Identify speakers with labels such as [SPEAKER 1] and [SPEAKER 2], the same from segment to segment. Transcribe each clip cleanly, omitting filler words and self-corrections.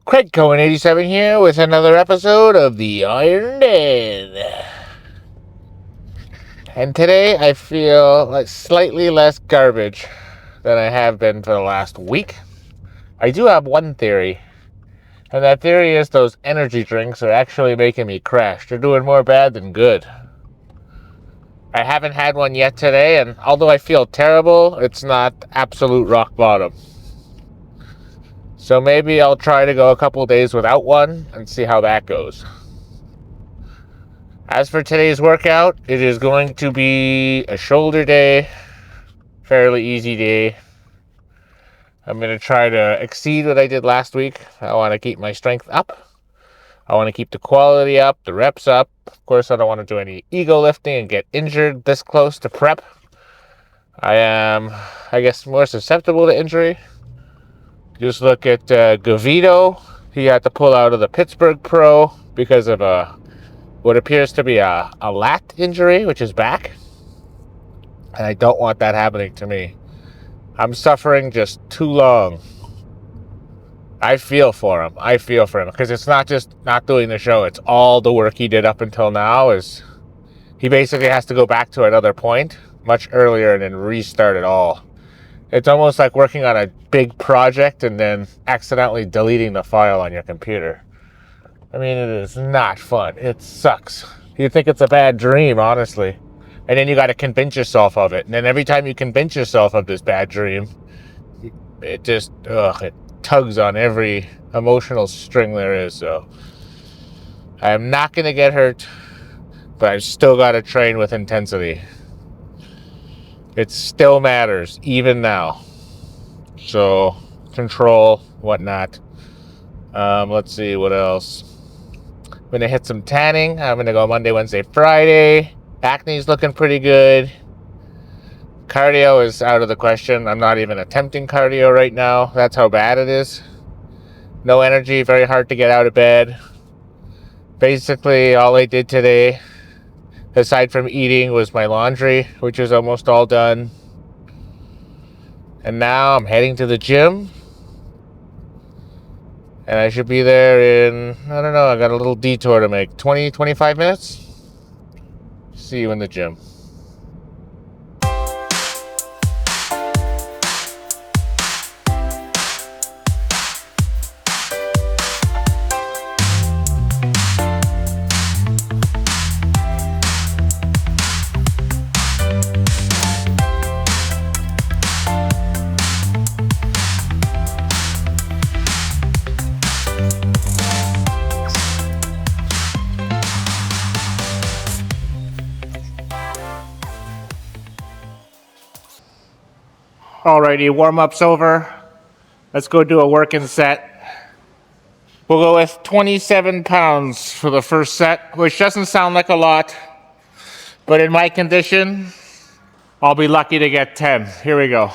[SPEAKER 1] Craig Cohen 87 here with another episode of the Iron Den. And today I feel like slightly less garbage than I have been for the last week. I do have one theory, and that theory is those energy drinks are actually making me crash. They're doing more bad than good. I haven't had one yet today, and although I feel terrible, it's not absolute rock bottom. So maybe I'll try to go a couple days without one and see how that goes. As for today's workout, it is going to be a shoulder day, fairly easy day. I'm going to try to exceed what I did last week. I want to keep my strength up. I want to keep the quality up, the reps up. Of course, I don't want to do any ego lifting and get injured this close to prep. I am, I guess, more susceptible to injury. Just look at Govito. He had to pull out of the Pittsburgh Pro because of what appears to be a lat injury, which is back. And I don't want that happening to me. I'm suffering just too long. I feel for him. Because it's not just not doing the show. It's all the work he did up until now. Is he basically has to go back to another point much earlier and then restart it all. It's almost like working on a big project and then accidentally deleting the file on your computer. I mean, it is not fun. It sucks. You think it's a bad dream, honestly. And then you got to convince yourself of it. And then every time you convince yourself of this bad dream, it just, it tugs on every emotional string there is. So I'm not going to get hurt, but I've still got to train with intensity. It still matters, even now. So control, whatnot. Let's see, what else? I'm going to hit some tanning. I'm going to go Monday, Wednesday, Friday. Acne's looking pretty good. Cardio is out of the question. I'm not even attempting cardio right now. That's how bad it is. No energy, very hard to get out of bed. Basically, all I did today, aside from eating, was my laundry, which is almost all done. And now I'm heading to the gym. And I should be there in, I don't know, I got a little detour to make. 20, 25 minutes? See you in the gym. Alrighty, warm-up's over. Let's go do a working set. We'll go with 27 pounds for the first set, which doesn't sound like a lot, but in my condition, I'll be lucky to get 10. Here we go.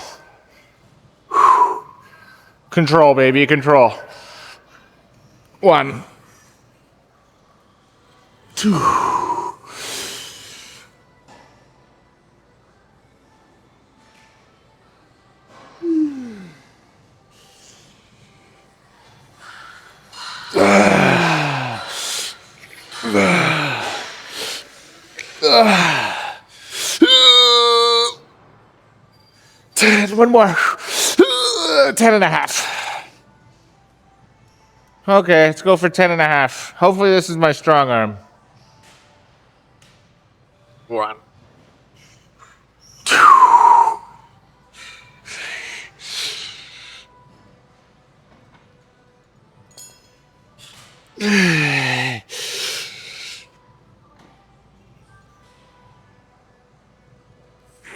[SPEAKER 1] Control, baby, control. 1, 2. One more. 10 and a half. Okay, let's go for 10 and a half. Hopefully this is my strong arm. 1, 2.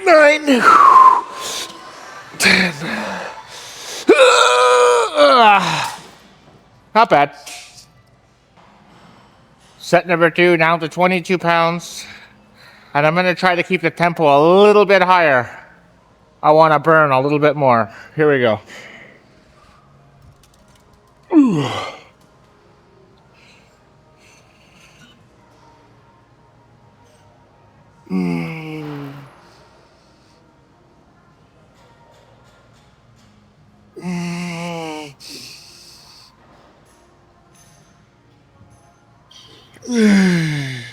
[SPEAKER 1] 9. 10. Not bad. Set number 2, down to 22 pounds. And I'm going to try to keep the tempo a little bit higher. I want to burn a little bit more. Here we go. Ooh. 10.5.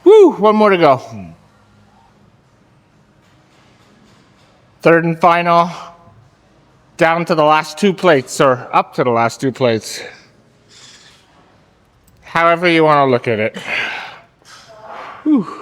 [SPEAKER 1] Woo, one more to go. Third and final. Down to the last 2 plates, or up to the last 2 plates. However you want to look at it. Whew.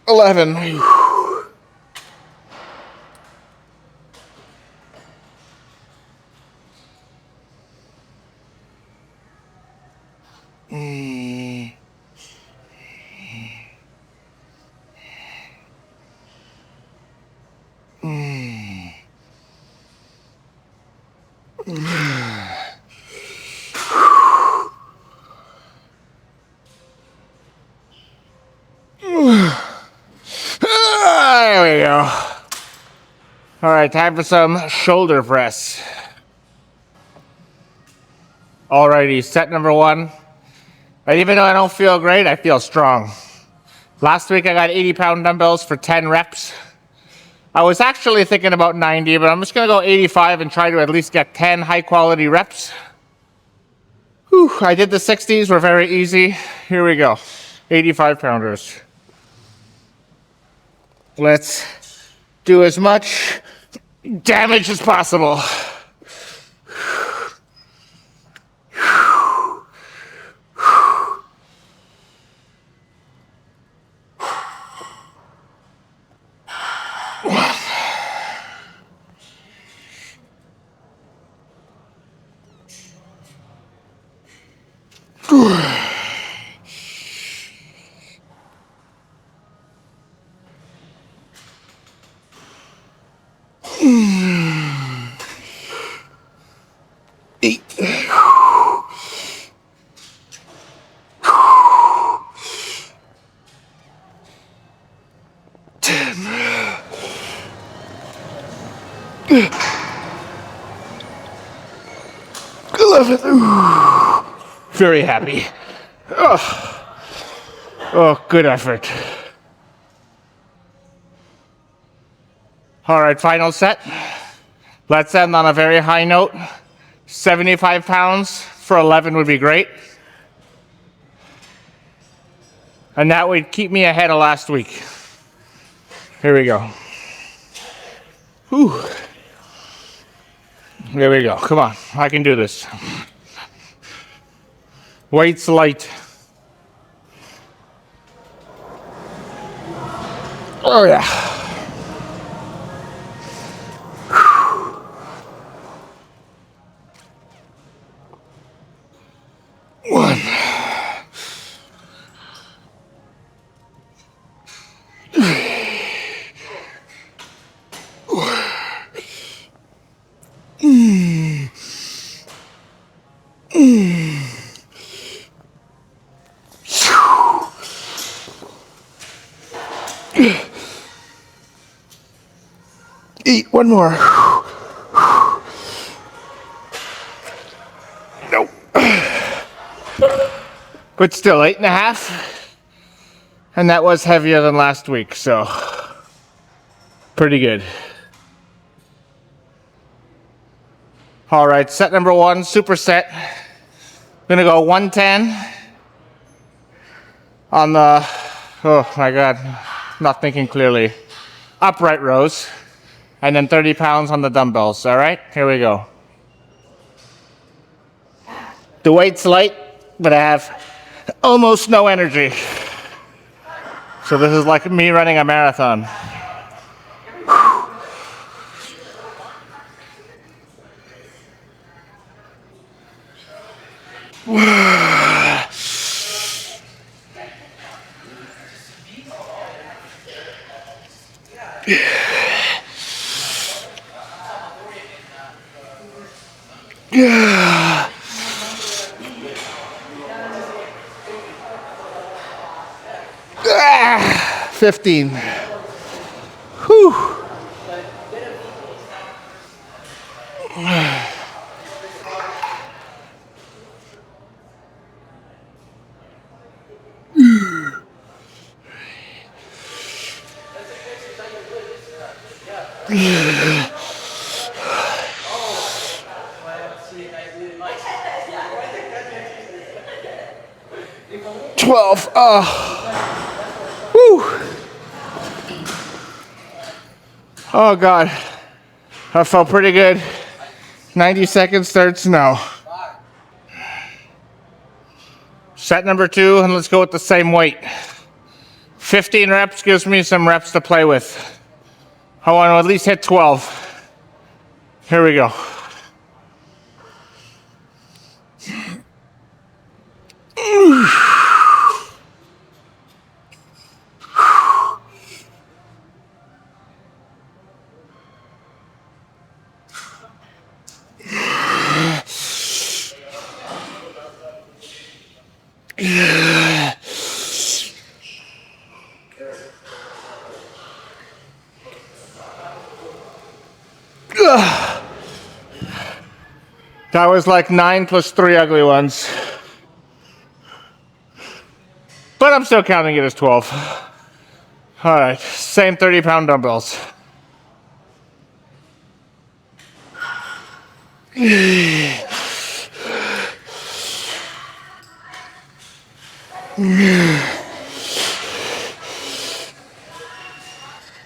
[SPEAKER 1] $11. There we go. All right, time for some shoulder press. Alrighty, set number 1. And even though I don't feel great, I feel strong. Last week I got 80-pound dumbbells for 10 reps. I was actually thinking about 90, but I'm just gonna go 85 and try to at least get 10 high-quality reps. Whew, I did the 60s, were very easy. Here we go, 85-pounders. Let's do as much damage as possible. Eight. 10. 11. Ooh. Very happy. Oh, good effort. All right, final set. Let's end on a very high note. 75 pounds for 11 would be great. And that would keep me ahead of last week. Here we go. Whew. Here we go. Come on, I can do this. Weights light. Oh yeah. One. Eat one more. Nope. But still, 8.5. And that was heavier than last week, so pretty good. All right, set number 1, superset. Gonna go 110 on the, oh my God, not thinking clearly, upright rows, and then 30 pounds on the dumbbells. All right, here we go. The weight's light, but I have almost no energy. So this is like me running a marathon. Yeah. 15. Whew. Yeah. 12. Whew. Oh God, that felt pretty good. 90 seconds starts now. Set number 2, and let's go with the same weight. 15 reps gives me some reps to play with. I want to at least hit 12. Here we go. That was like 9 plus 3 ugly ones. But I'm still counting it as 12. All right, same 30-pound dumbbells.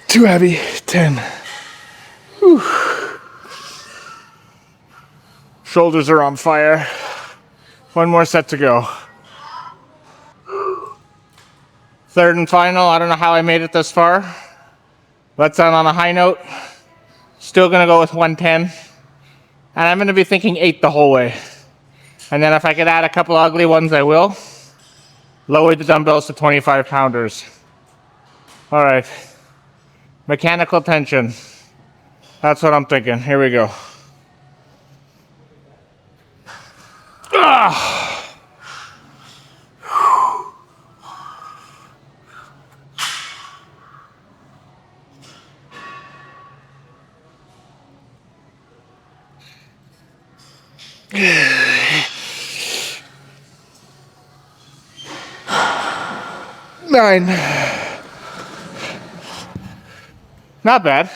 [SPEAKER 1] Too heavy. 10. Whew. Shoulders are on fire. One more set to go. Third and final. I don't know how I made it this far. Let's end on a high note. Still gonna go with 110. And I'm gonna be thinking 8 the whole way. And then if I could add a couple ugly ones, I will. Lower the dumbbells to 25 pounders. All right. Mechanical tension. That's what I'm thinking. Here we go. Ah. 9. Not bad.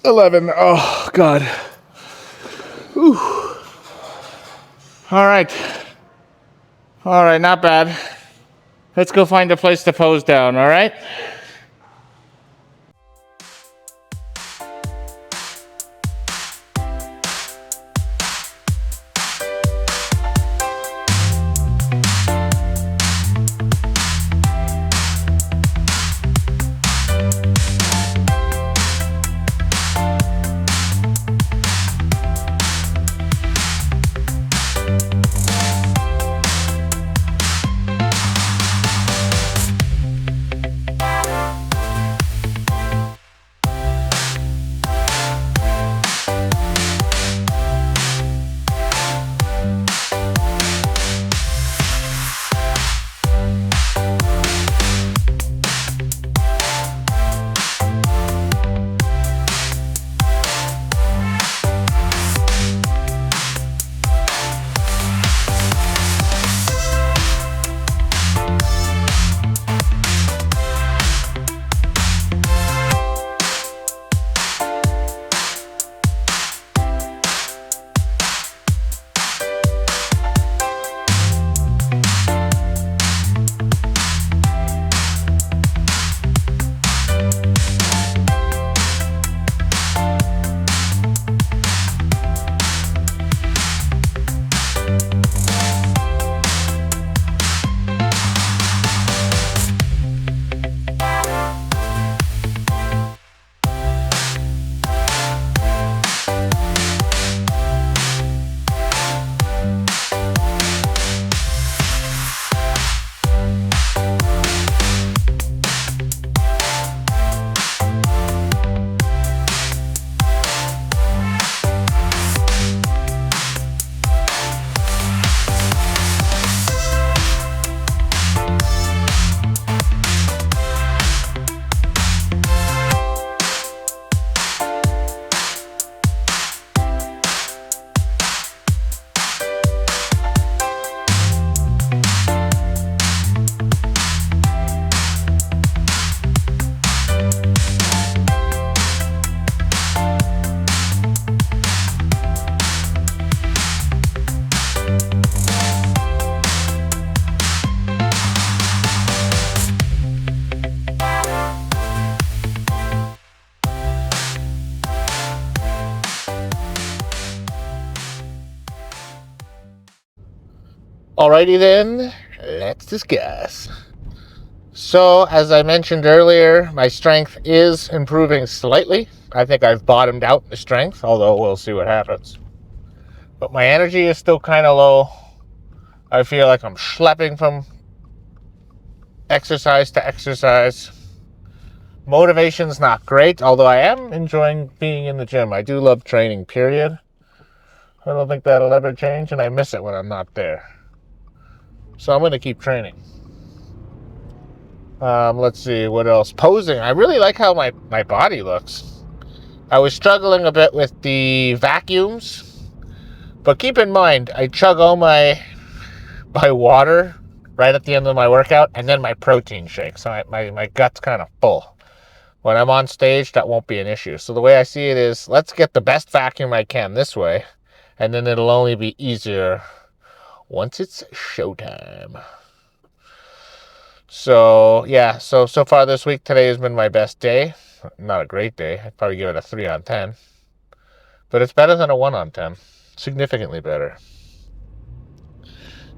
[SPEAKER 1] $11. Oh God. Whew. All right. All right, not bad. Let's go find a place to pose down, all right? Alrighty then, let's discuss. So, as I mentioned earlier, my strength is improving slightly. I think I've bottomed out the strength, although we'll see what happens. But my energy is still kind of low. I feel like I'm schlepping from exercise to exercise. Motivation's not great, although I am enjoying being in the gym. I do love training, period. I don't think that'll ever change, and I miss it when I'm not there. So I'm going to keep training. Let's see, what else? Posing. I really like how my body looks. I was struggling a bit with the vacuums, but keep in mind, I chug all my water right at the end of my workout, and then my protein shake, so my gut's kind of full. When I'm on stage, that won't be an issue. So the way I see it is, let's get the best vacuum I can this way, and then it'll only be easier once it's showtime. So, yeah, so far this week, today has been my best day. Not a great day. I'd probably give it a 3 on 10. But it's better than a 1 on 10. Significantly better.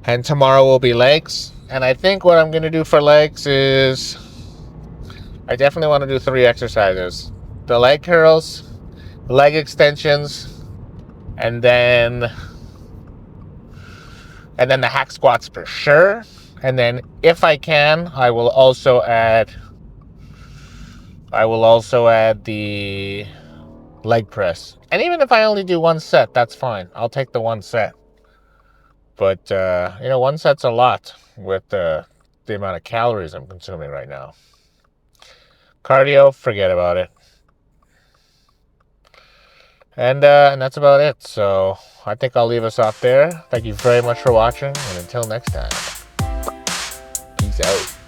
[SPEAKER 1] And tomorrow will be legs. And I think what I'm going to do for legs is, I definitely want to do 3 exercises. The leg curls, leg extensions, and then the hack squats for sure. And then if I can, I will also add the leg press. And even if I only do 1 set, that's fine. I'll take the 1 set. But, 1 set's a lot with the amount of calories I'm consuming right now. Cardio, forget about it. And that's about it. So I think I'll leave us off there. Thank you very much for watching. And until next time, peace out.